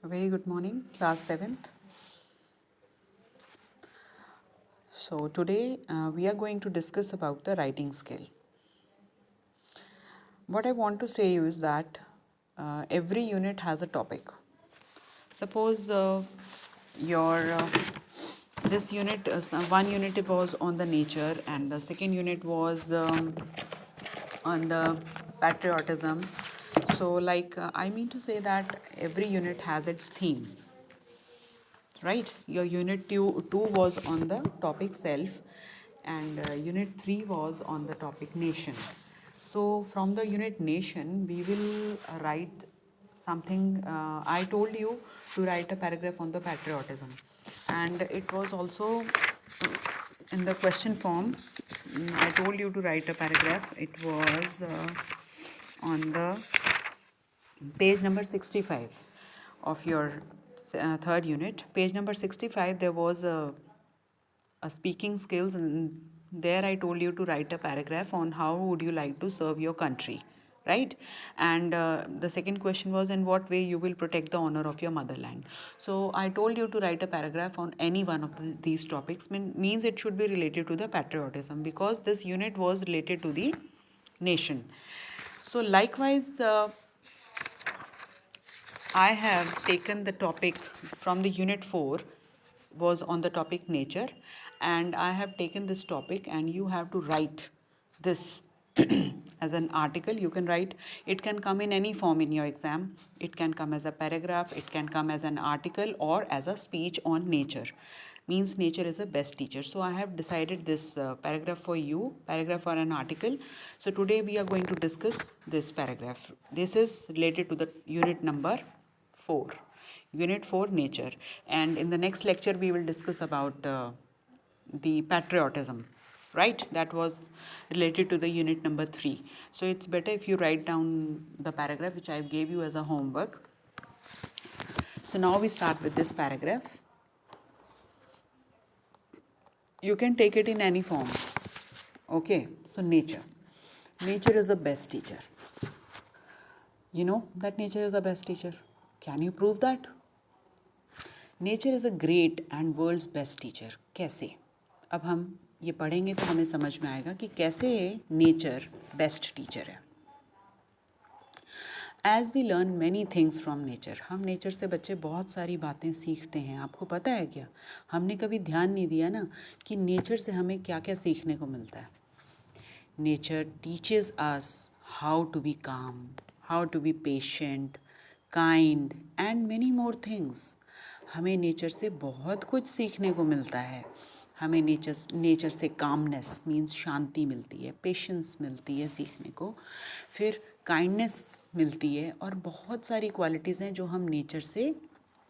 A very good morning, class 7th. So today we are going to discuss about the writing skill. What I want to say is that every unit has a topic. Suppose your this unit one unit was on the nature and the second unit was on the patriotism. So I mean to say that every unit has its theme, right? Your unit 2 was on the topic self and unit 3 was on the topic nation. So from the unit nation we will write something. I told you to write a paragraph on the patriotism, and it was also in the question form. I told you to write a paragraph. It was on the page number 65 of your third unit. Page number 65, there was a speaking skills, and there I told you to write a paragraph on how would you like to serve your country, right? And the second question was, in what way you will protect the honor of your motherland. So I told you to write a paragraph on any one of these topics. Means it should be related to the patriotism, because this unit was related to the nation. So likewise, I have taken the topic from the unit 4 was on the topic nature, and I have taken this topic and you have to write this as an article. You can write, it can come in any form in your exam. It can come as a paragraph, it can come as an article or as a speech on nature. Means nature is the best teacher. So I have decided this paragraph for you, paragraph or an article. So today we are going to discuss this paragraph. This is related to the unit number 4, unit 4 nature, and in the next lecture we will discuss about the patriotism, right? That was related to the unit number 3. So it's better if you write down the paragraph which I gave you as a homework. So now we start with this paragraph. You can take it in any form. Okay, so nature is the best teacher. You know that nature is the best teacher. Can you prove that? Nature is a great and world's best teacher. कैसे? अब हम ये पढ़ेंगे तो हमें समझ में आएगा कि कैसे नेचर बेस्ट टीचर है. As we learn many things from nature. हम नेचर से बच्चे बहुत सारी बातें सीखते हैं. आपको पता है क्या? हमने कभी ध्यान नहीं दिया ना कि नेचर से हमें क्या क्या सीखने को मिलता है. Nature teaches us how to be calm, how to be patient, kind and many more things. हमें नेचर से बहुत कुछ सीखने को मिलता है. हमें नेचर से कामनेस मीन्स शांति मिलती है, पेशेंस मिलती है सीखने को, फिर काइंडनेस मिलती है, और बहुत सारी क्वालिटीज़ हैं जो हम नेचर से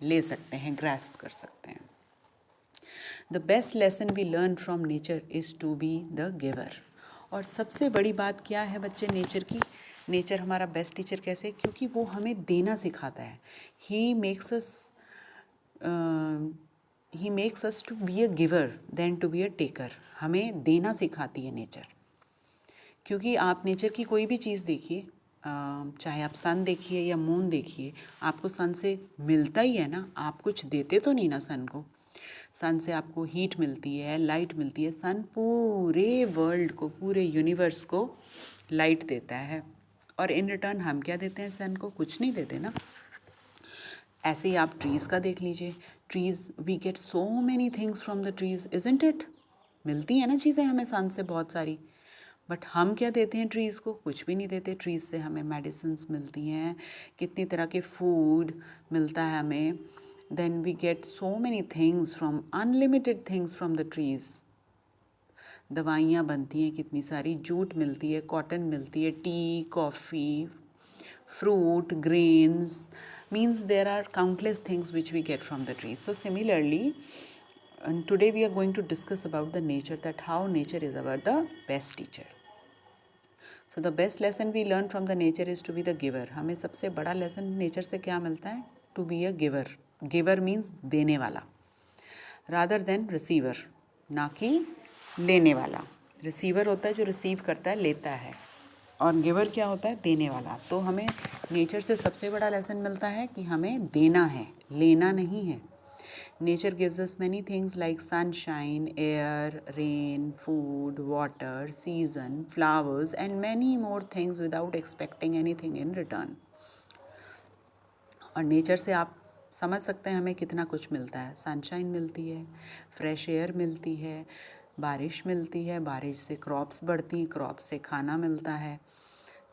ले सकते हैं, ग्रैस्प कर सकते हैं. The best lesson we learn from nature is to be the giver. और सबसे बड़ी बात क्या है बच्चे नेचर की? नेचर हमारा बेस्ट टीचर कैसे? क्योंकि वो हमें देना सिखाता है. He makes us to be a giver than to be a taker. हमें देना सिखाती है नेचर. क्योंकि आप नेचर की कोई भी चीज़ देखिए, चाहे आप सन देखिए या मून देखिए, आपको सन से मिलता ही है ना. आप कुछ देते तो नहीं ना सन को. सन से आपको हीट मिलती है, लाइट मिलती है. सन पूरे वर्ल्ड को, पूरे यूनिवर्स को लाइट देता है, और इन रिटर्न हम क्या देते हैं सन को? कुछ नहीं देते ना. ऐसे ही आप ट्रीज़ का देख लीजिए. Trees, we get so many things from the trees, isn't it? मिलती हैं ना चीज़ें हमें सन से बहुत सारी. बट हम क्या देते हैं ट्रीज़ को? कुछ भी नहीं देते. ट्रीज़ से हमें मेडिसिन्स मिलती हैं, कितनी तरह के फूड मिलता है हमें. Then we get so many things from, unlimited things from the trees. दवाइयाँ बनती हैं कितनी सारी, जूट मिलती है, कॉटन मिलती है, T, coffee, fruit, grains, means there are countless things which we get from the trees. So similarly, and today we are going to discuss about the nature, that how nature is our the best teacher. So the best lesson we learn from the nature is to be the giver. हमें सबसे बड़ा lesson nature से क्या मिलता है? To be a giver. Giver means देने वाला, rather than receiver, ना कि लेने वाला. Receiver होता है जो receive करता है, लेता है. और गिवर क्या होता है? देने वाला। तो हमें नेचर से सबसे बड़ा लेसन मिलता है कि हमें देना है, लेना नहीं है। Nature gives us many things like sunshine, air, rain, food, water, season, flowers and many more things without expecting anything in return. और नेचर से आप समझ सकते हैं हमें कितना कुछ मिलता है। सनशाइन मिलती है, फ्रेश एयर मिलती है, बारिश मिलती है, बारिश से क्रॉप्स बढ़ती हैं, क्रॉप्स से खाना मिलता है,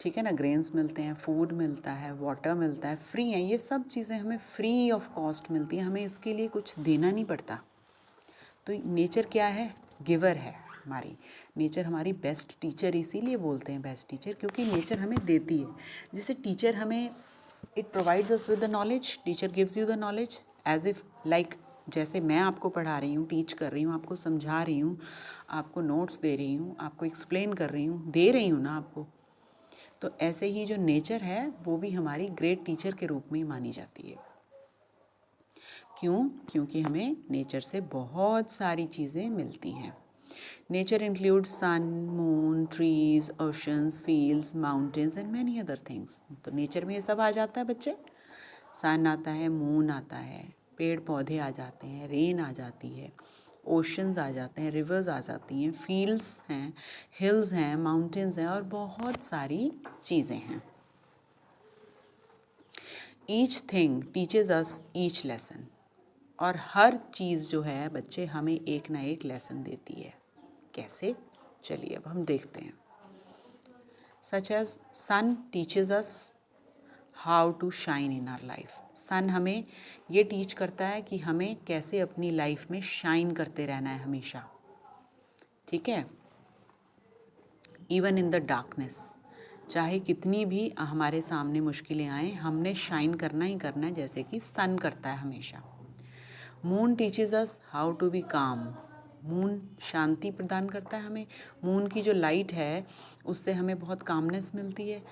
ठीक है ना, ग्रेन्स मिलते हैं, फूड मिलता है, वाटर मिलता है, फ्री है। ये सब चीज़ें हमें फ्री ऑफ कॉस्ट मिलती हैं, हमें इसके लिए कुछ देना नहीं पड़ता। तो नेचर क्या है? गिवर है हमारी। नेचर हमारी बेस्ट टीचर, इसीलिए बोलते हैं बेस्ट टीचर, क्योंकि नेचर हमें देती है। जैसे टीचर हमें, it provides us with the knowledge, teacher gives you the knowledge as if like, जैसे मैं आपको पढ़ा रही हूँ, टीच कर रही हूँ, आपको समझा रही हूँ, आपको नोट्स दे रही हूँ, आपको एक्सप्लेन कर रही हूँ, दे रही हूँ ना आपको। तो ऐसे ही जो नेचर है वो भी हमारी ग्रेट टीचर के रूप में ही मानी जाती है। क्यों? क्योंकि हमें नेचर से बहुत सारी चीज़ें मिलती हैं। Nature includes sun, moon, trees, oceans, fields, mountains and many other things. तो नेचर में ये सब आ जाता है बच्चे। सन आता है, मून आता है, पेड़ पौधे आ जाते हैं, रेन आ जाती है, ओशंस आ जाते हैं, रिवर्स आ जाती हैं, फील्ड्स हैं, हिल्स हैं, माउंटेन्स हैं और बहुत सारी चीज़ें हैं। Each thing teaches us each lesson. और हर चीज़ जो है बच्चे हमें एक ना एक लेसन देती है। कैसे? चलिए अब हम देखते हैं। Such as sun teaches us how to shine in our life. Sun हमें ये टीच करता है कि हमें कैसे अपनी लाइफ में शाइन करते रहना है हमेशा, ठीक है। इवन इन द डार्कनेस, चाहे कितनी भी हमारे सामने मुश्किलें आएँ, हमने शाइन करना ही करना है, जैसे कि सन करता है हमेशा। Moon teaches us how to be calm. Moon शांति प्रदान करता है हमें। मून की जो लाइट है उससे हमें बहुत कामनेस मिलती है।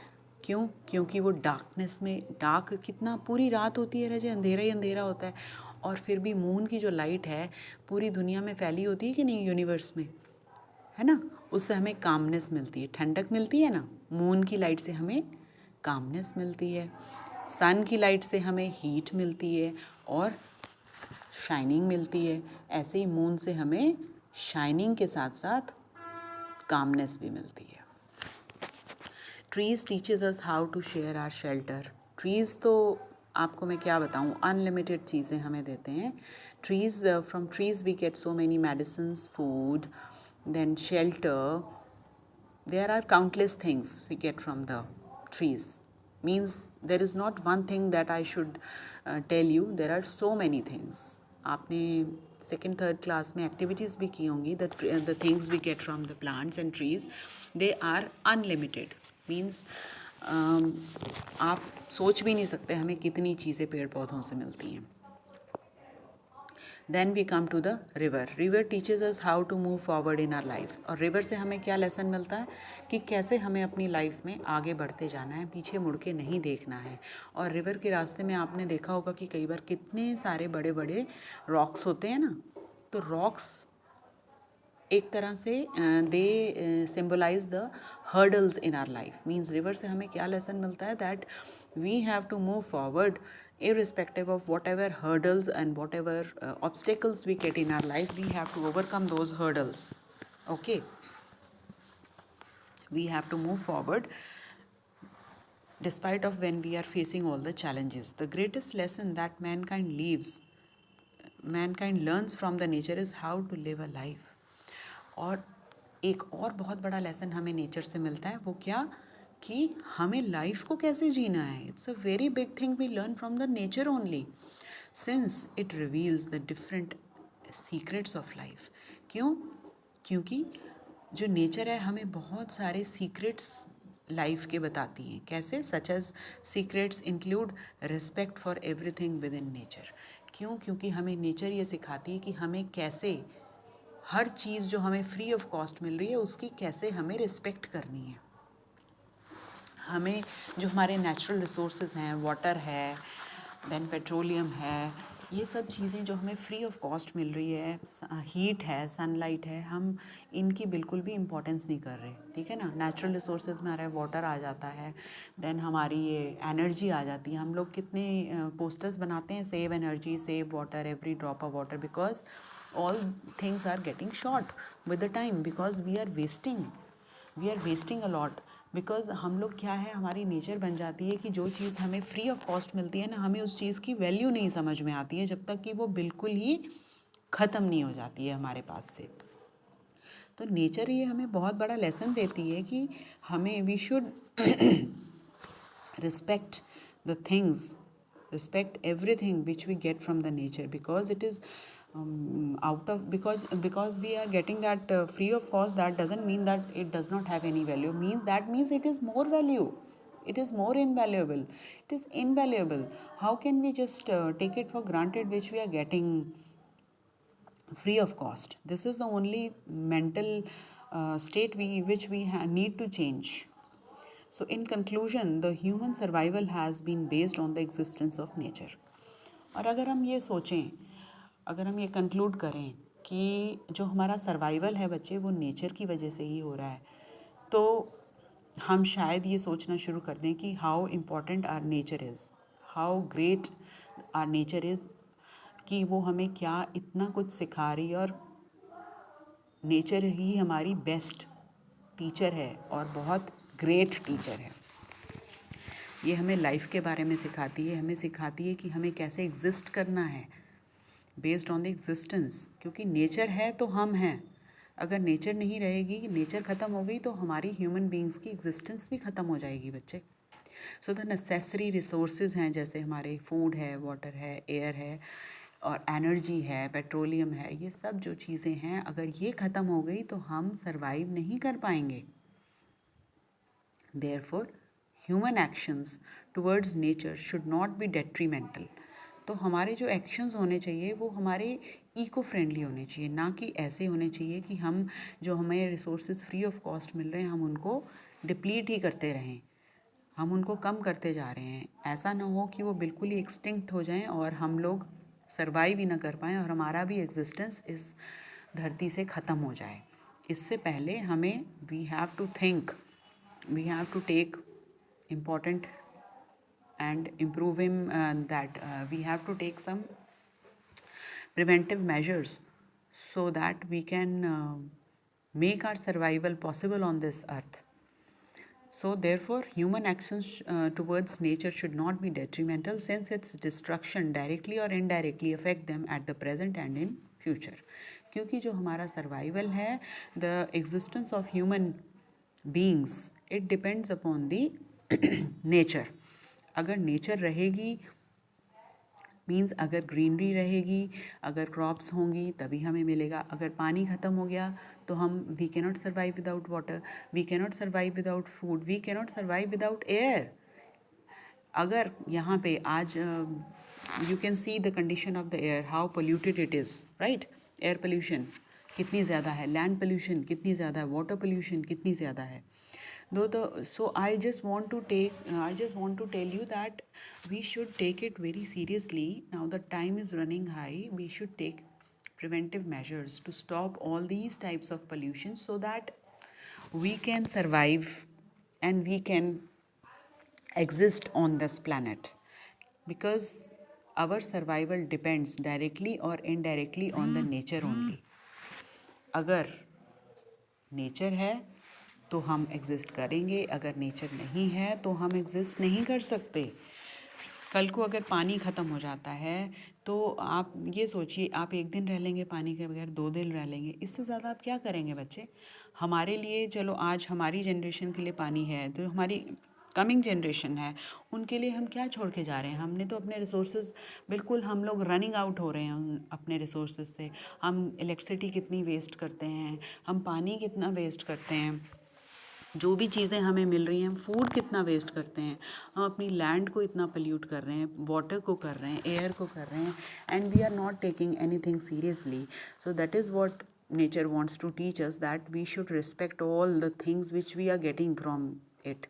क्यों? क्योंकि वो डार्कनेस में, डार्क कितना, पूरी रात होती है रजे, अंधेरा ही अंधेरा होता है, और फिर भी मून की जो लाइट है पूरी दुनिया में फैली होती है कि नहीं, यूनिवर्स में, है ना। उससे हमें कामनेस मिलती है, ठंडक मिलती है ना। मून की लाइट से हमें कामनेस मिलती है, सन की लाइट से हमें हीट मिलती है और शाइनिंग मिलती है। ऐसे ही मून से हमें शाइनिंग के साथ साथ कामनेस भी मिलती है। Trees teaches us how to share our shelter. Trees तो आपको मैं क्या बताऊँ, अनलिमिटेड चीज़ें हमें देते हैं। Trees, from trees we get so many medicines, food, then shelter, there are countless things we get from the trees. Means there is not one thing that I should tell you, there are so many things. आपने second third class में एक्टिविटीज़ भी की होंगी। The things we get from the plants and trees, they are unlimited. Means आप सोच भी नहीं सकते हमें कितनी चीज़ें पेड़ पौधों से मिलती हैं। Then we come to the river. River teaches us how to move forward in our life. और रिवर से हमें क्या लेसन मिलता है कि कैसे हमें अपनी लाइफ में आगे बढ़ते जाना है, पीछे मुड़ के नहीं देखना है। और रिवर के रास्ते में आपने देखा होगा कि कई बार कितने सारे बड़े बड़े रॉक्स होते हैं ना, तो रॉक्स एक तरह से they symbolize the hurdles in our life. Means river से हमें क्या लेसन मिलता है, that we have to move forward irrespective of whatever hurdles and whatever obstacles we get in our life, we have to overcome those hurdles. Okay, we have to move forward despite of when we are facing all the challenges. The greatest lesson that mankind learns from the nature is how to live a life. और एक और बहुत बड़ा lesson हमें nature से मिलता है, वो क्या, कि हमें लाइफ को कैसे जीना है। It's a very big thing we learn from the nature only, since it reveals the different secrets of life. क्यों? क्योंकि जो नेचर है हमें बहुत सारे सीक्रेट्स लाइफ के बताती हैं। कैसे? Such as secrets include respect for everything within nature. क्यों? क्योंकि हमें नेचर ये सिखाती है कि हमें कैसे हर चीज़ जो हमें फ्री ऑफ कॉस्ट मिल रही है उसकी कैसे हमें रिस्पेक्ट करनी है। हमें जो हमारे नेचुरल रिसोर्सेज हैं, वाटर है, देन पेट्रोलियम है, ये सब चीज़ें जो हमें फ्री ऑफ कॉस्ट मिल रही है, हीट है, सनलाइट है, हम इनकी बिल्कुल भी इम्पोर्टेंस नहीं कर रहे, ठीक है ना। नेचुरल रिसोर्सेज में आ रहा है, वाटर आ जाता है, देन हमारी ये एनर्जी आ जाती है। हम लोग कितने पोस्टर्स बनाते हैं, save energy, save water, every drop of water, because all things are getting short with the time, because we are wasting a lot. Because हम लोग क्या है, हमारी नेचर बन जाती है कि जो चीज़ हमें फ्री ऑफ कॉस्ट मिलती है ना, हमें उस चीज़ की वैल्यू नहीं समझ में आती है जब तक कि वो बिल्कुल ही ख़त्म नहीं हो जाती है हमारे पास से। तो नेचर ये हमें बहुत बड़ा लेसन देती है कि हमें we should respect the things, respect everything which we get from the nature, because it is out of because we are getting that free of cost. That doesn't mean that it does not have any value, means it is more value, it is more invaluable, it is invaluable. How can we just take it for granted which we are getting free of cost? This is the only mental state which we need to change. So, in conclusion, the human survival has been based on the existence of nature. और अगर हम ये सोचें, अगर हम ये conclude करें कि जो हमारा सर्वाइवल है बच्चे, वो नेचर की वजह से ही हो रहा है, तो हम शायद ये सोचना शुरू कर दें कि how important are nature is, how great are nature is, कि वो हमें क्या इतना कुछ सिखा रही है। और नेचर ही हमारी बेस्ट टीचर है और बहुत ग्रेट टीचर है। ये हमें लाइफ के बारे में सिखाती है, हमें सिखाती है कि हमें कैसे एग्जिस्ट करना है बेस्ड ऑन द एग्जिस्टेंस, क्योंकि नेचर है तो हम हैं। अगर नेचर नहीं रहेगी, नेचर ख़त्म हो गई, तो हमारी ह्यूमन बींग्स की एग्जिस्टेंस भी ख़त्म हो जाएगी बच्चे। सो द नेसेसरी रिसोर्सेज हैं, जैसे हमारे फूड है, वाटर है, एयर है और एनर्जी है, पेट्रोलियम है, ये सब जो चीज़ें हैं, अगर ये ख़त्म हो गई तो हम सर्वाइव नहीं कर पाएंगे। Therefore, human actions towards nature should not be detrimental. तो हमारे जो एक्शंस होने चाहिए वो हमारे इको फ्रेंडली होने चाहिए, ना कि ऐसे होने चाहिए कि हम जो हमें रिसोर्सेज फ्री ऑफ कॉस्ट मिल रहे हैं हम उनको डिप्लीट ही करते रहें, हम उनको कम करते जा रहे हैं। ऐसा ना हो कि वो बिल्कुल ही एक्सटिंक्ट हो जाएं और हम लोग सर्वाइव ही ना कर पाएँ और हमारा भी एग्जिस्टेंस इस धरती से ख़त्म हो जाए। इससे पहले हमें we have to think, we have to take important and improve him that we have to take some preventive measures so that we can make our survival possible on this earth. So therefore human actions towards nature should not be detrimental, since its destruction directly or indirectly affect them at the present and in future. क्योंकि जो हमारा survival है, the existence of human beings, it depends upon the nature. अगर nature रहेगी means अगर greenery रहेगी, अगर crops होंगी तभी हमें मिलेगा। अगर पानी ख़त्म हो गया तो हम we cannot survive without water, we cannot survive without food, we cannot survive without air. अगर यहाँ पे आज you can see the condition of the air, how polluted it is, right. Air pollution कितनी ज़्यादा है, लैंड पोल्यूशन कितनी ज़्यादा है, वाटर पोल्यूशन कितनी ज़्यादा है। So I just want to tell you that we should take it very seriously. Now the time is running high. We should take preventive measures to stop all these types of pollution so that we can survive and we can exist on this planet, because our survival depends directly or indirectly on the nature only. अगर nature है तो हम exist करेंगे, अगर nature नहीं है तो हम एग्जिस्ट नहीं कर सकते। कल को अगर पानी ख़त्म हो जाता है तो आप ये सोचिए, आप एक दिन रह लेंगे पानी के बगैर, 2 दिन रह लेंगे, इससे ज़्यादा आप क्या करेंगे बच्चे। हमारे लिए चलो आज हमारी जनरेशन के लिए पानी है, तो हमारी कमिंग जनरेशन है उनके लिए हम क्या छोड़ के जा रहे हैं। हमने तो अपने रिसोर्सेज बिल्कुल, हम लोग रनिंग आउट हो रहे हैं अपने रिसोर्सेज से। हम इलेक्ट्रिसिटी कितनी वेस्ट करते हैं, हम पानी कितना वेस्ट करते हैं, जो भी चीज़ें हमें मिल रही हैं, हम फूड कितना वेस्ट करते हैं, हम अपनी लैंड को इतना पोल्यूट कर रहे हैं, वाटर को कर रहे हैं, एयर को कर रहे हैं, and we are not taking anything seriously. So that is what nature wants to teach us, that we should respect all the things which we are getting from it.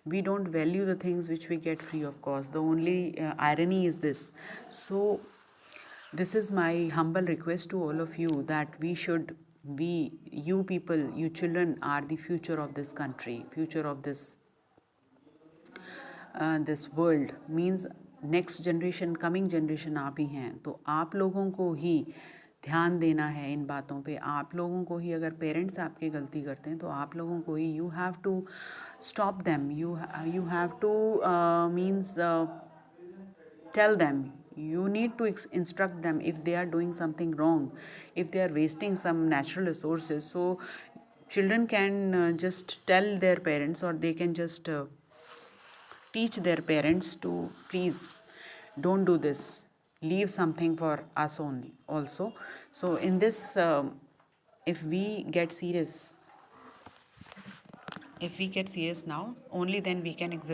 We don't value the things which we get free of cost. The only irony is this. So this is my humble request to all of you, that you people, you children are the future of this country, future of this world. Means next generation, coming generation आप ही हैं. तो आप लोगों को ही ध्यान देना है इन बातों पे. आप लोगों को ही, अगर पेरेंट्स आपके गलती करते हैं तो आप लोगों को ही, you have to stop them. You have to means tell them. You need to instruct them if they are doing something wrong, if they are wasting some natural resources. So children can just tell their parents, or they can just teach their parents to, please don't do this, leave something for us only also. So in this, if we get serious now, only then we can exert